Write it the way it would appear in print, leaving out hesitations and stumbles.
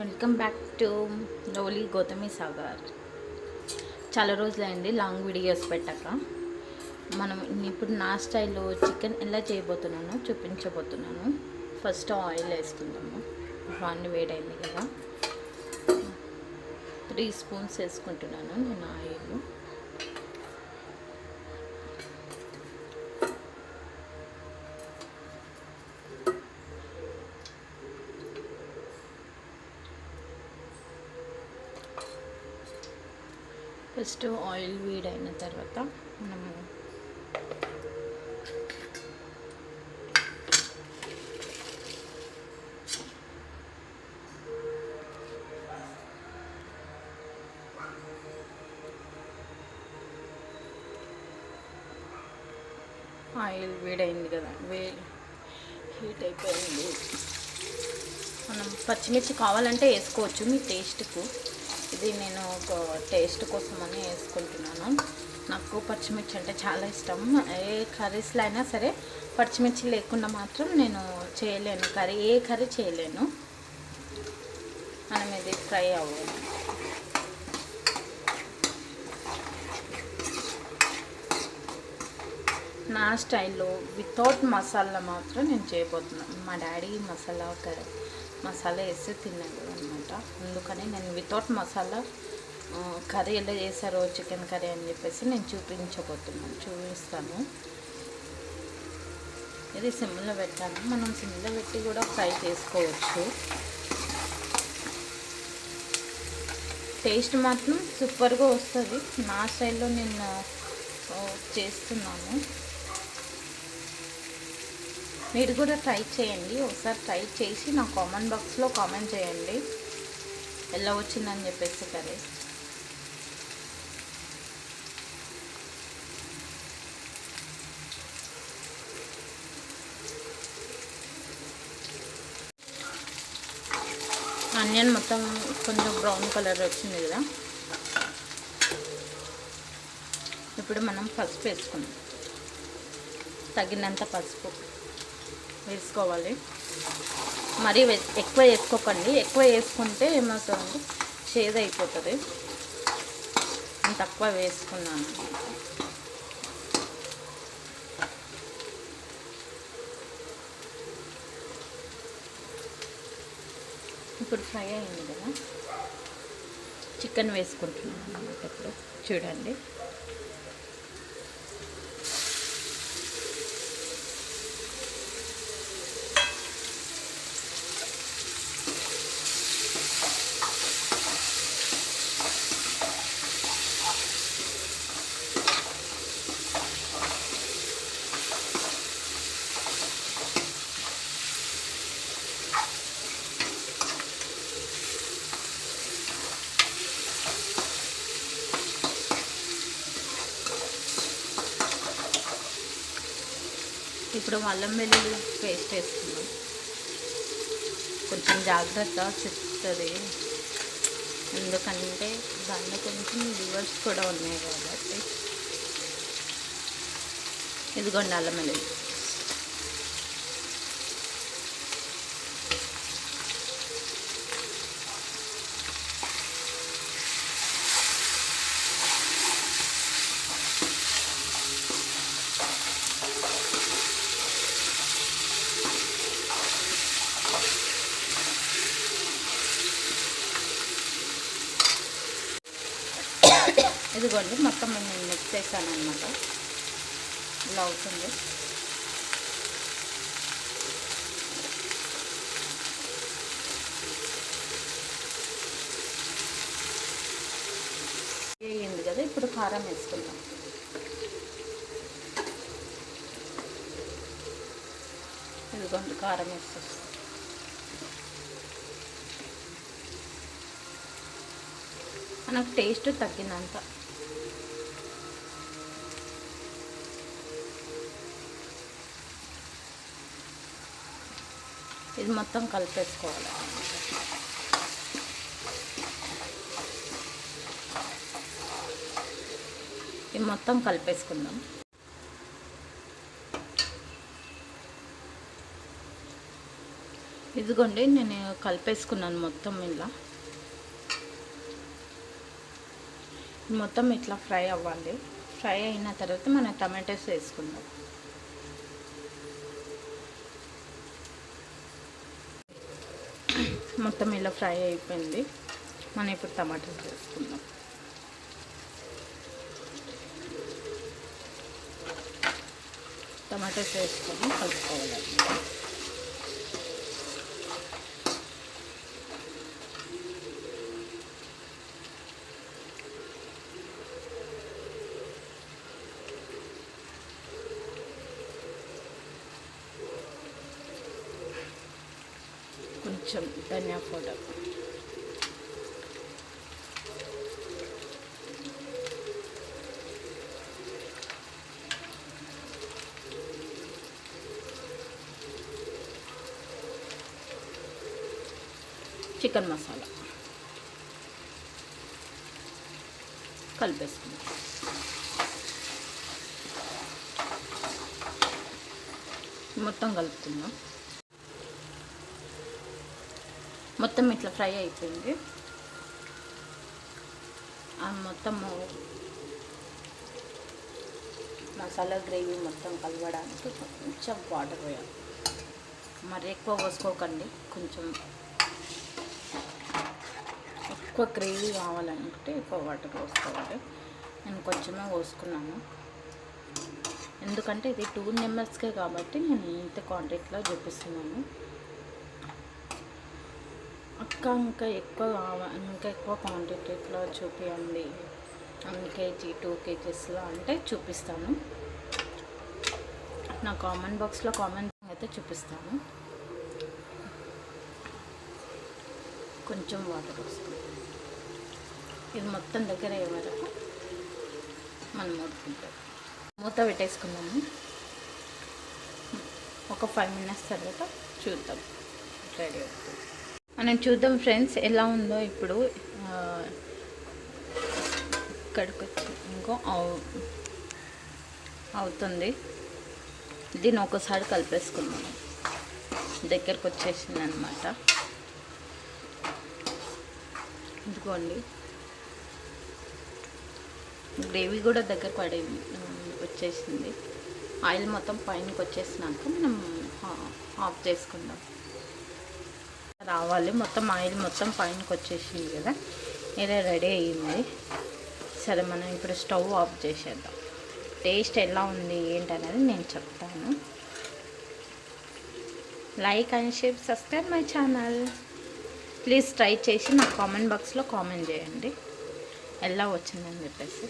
Welcome back to lovely Gautami Sagar. చాలా రోజులైంది long videos పెట్టాక. మనం ఇప్పుడు నా స్టైల్లో చికెన్ ఎలా చేయబోతున్నానో చూపించబోతున్నాను. ఫస్ట్ ఆయిల్ వేసుకుందాము. పాన్ వేడైంది కదా, 3 స్పూన్స్ వేసుకుంటున్నాను నేను ఆయిల్. ఫస్ట్ ఆయిల్ వేడైన తర్వాత మనము ఆయిల్ వేడైంది కదా, హీట్ అయిపోయింది. మనం పచ్చిమిర్చి కావాలంటే వేసుకోవచ్చు మీ టేస్ట్కు. ఇది నేను ఒక టేస్ట్ కోసమని వేసుకుంటున్నాను. నాకు పచ్చిమిర్చి అంటే చాలా ఇష్టం. ఏ కర్రీస్లో అయినా సరే పచ్చిమిర్చి లేకుండా మాత్రం నేను చేయలేను, ఏ కర్రీ చేయలేను. మనం ఇది ఫ్రై అవ్వాలి. నా స్టైల్లో వితౌట్ మసాలా మాత్రం నేను చేయబోతున్నాను. మా డాడీ మసాలా వేసి తిన్నాడు అనమాట. అందుకని నేను వితౌట్ మసాలా కర్రీ ఎలా చేశారో చికెన్ కర్రీ అని చెప్పేసి నేను చూపిస్తాను. ఇది సిమ్లో పెట్టాను. మనం సిమ్లో పెట్టి కూడా ఫ్రై చేసుకోవచ్చు. టేస్ట్ మాత్రం సూపర్గా వస్తుంది. నా స్టైల్లో నేను చేస్తున్నాను. మీరు కూడా ట్రై చేయండి. ఒకసారి ట్రై చేసి నా కామెంట్ బాక్స్లో కామెంట్ చేయండి ఎలా వచ్చిందని చెప్పేసి కర్రీ. ఆనియన్ మొత్తం కొంచెం బ్రౌన్ కలర్ వచ్చింది కదా, ఇప్పుడు మనం పసుపు వేసుకున్నాం. తగినంత పసుపు వేసుకోవాలి. మరీ ఎక్కువ వేసుకోకండి. ఎక్కువ వేసుకుంటే ఏమవుతుందంటే చేదు అయిపోతుంది. నేను తక్కువ వేసుకున్నాను. ఇప్పుడు ఫ్రై అయింది కదా, చికెన్ వేసుకుంటున్నాను అన్నమాట. ఇప్పుడు చూడండి, ఇప్పుడు అల్లం వెల్లుల్లి పేస్ట్ వేసుకున్నాం. కొంచెం జాగ్రత్త చెప్తుంది, ఎందుకంటే దాంట్లో కొంచెం లివర్స్ కూడా ఉన్నాయి కాబట్టి. ఇదిగోండి అల్లం వెల్లుల్లి. ఇదిగోండి మొత్తం నేను మిక్స్ చేశాను అనమాట. ఇలా అవుతుంది. వేయింది కదా, ఇప్పుడు కారం వేసుకుందాం. ఇదిగోండి కారం వేసేస్తాం. మనకు టేస్ట్ తగ్గినంత. ఇది మొత్తం కలిపేసుకోవాలి. ఇది మొత్తం కలిపేసుకుందాం. ఇదిగోండి నేను కలిపేసుకున్నాను మొత్తం ఇలా. మొత్తం ఇట్లా ఫ్రై అవ్వాలి. ఫ్రై అయిన తర్వాత మనం టమాటోస్ వేసుకుందాం. మొత్తం ఇలా ఫ్రై అయిపోయింది. మనం ఇప్పుడు టమాటోస్ వేసుకుందాం. టమాటోస్ వేసుకొని కలుపుకోవాలి. కొంచెం ధనియా పౌడర్, చికెన్ మసాలా కలిపేసుకుందాం. మొత్తం కలుపుకుందాం. మొత్తం ఇట్లా ఫ్రై అయిపోయింది. మొత్తం మసాలా గ్రేవీ మొత్తం కలవడానికి కొంచెం వాటర్ పోయాలి. మరి ఎక్కువ పోసుకోకండి, కొంచెం ఎక్కువ గ్రేవీ కావాలనుకుంటే ఎక్కువ వాటర్ పోసుకోవాలి. నేను కొంచెమే పోసుకున్నాను, ఎందుకంటే ఇది 2 మెంబర్స్కే కాబట్టి నేను ఇంత క్వాంటిటీలో చూపిస్తున్నాను. ఇంకా ఎక్కువ క్వాంటిటీలో చూపించండి, 1 kg 2 kgsలో అంటే చూపిస్తాను. నా కామెంట్ బాక్స్లో కామెంట్ అయితే చూపిస్తాను. కొంచెం వాటర్ వస్తుంది. ఇది మొత్తం దగ్గర అయ్యే వరకు మనం మూత పెట్టేసుకున్నాము. ఒక 5 minutes తర్వాత చూద్దాం రెడీ అవుతుంది. మనం చూద్దాం ఫ్రెండ్స్ ఎలా ఉందో. ఇప్పుడు ఇక్కడికి వచ్చి ఇంకో అవుతుంది. దీన్ని ఒకసారి కలిపేసుకున్నాము. దగ్గరకు వచ్చేసింది అనమాట. ఇదిగోండి గ్రేవీ కూడా దగ్గర వచ్చేసింది. ఆయిల్ మొత్తం పైనకి వచ్చేసినాక మనం ఆఫ్ చేసుకుందాం. రావాలి మొత్తం ఆయిల్ మొత్తం పైనకి వచ్చేసింది కదా, ఇలా రెడీ అయ్యింది. సరే మనం ఇప్పుడు స్టవ్ ఆఫ్ చేసేద్దాం. టేస్ట్ ఎలా ఉంది ఏంటనేది నేను చెప్తాను. Like and share, subscribe my channel. Please try చేసి నాకు కామెంట్ బాక్స్లో కామెంట్ చేయండి ఎలా వచ్చిందని చెప్పేసి.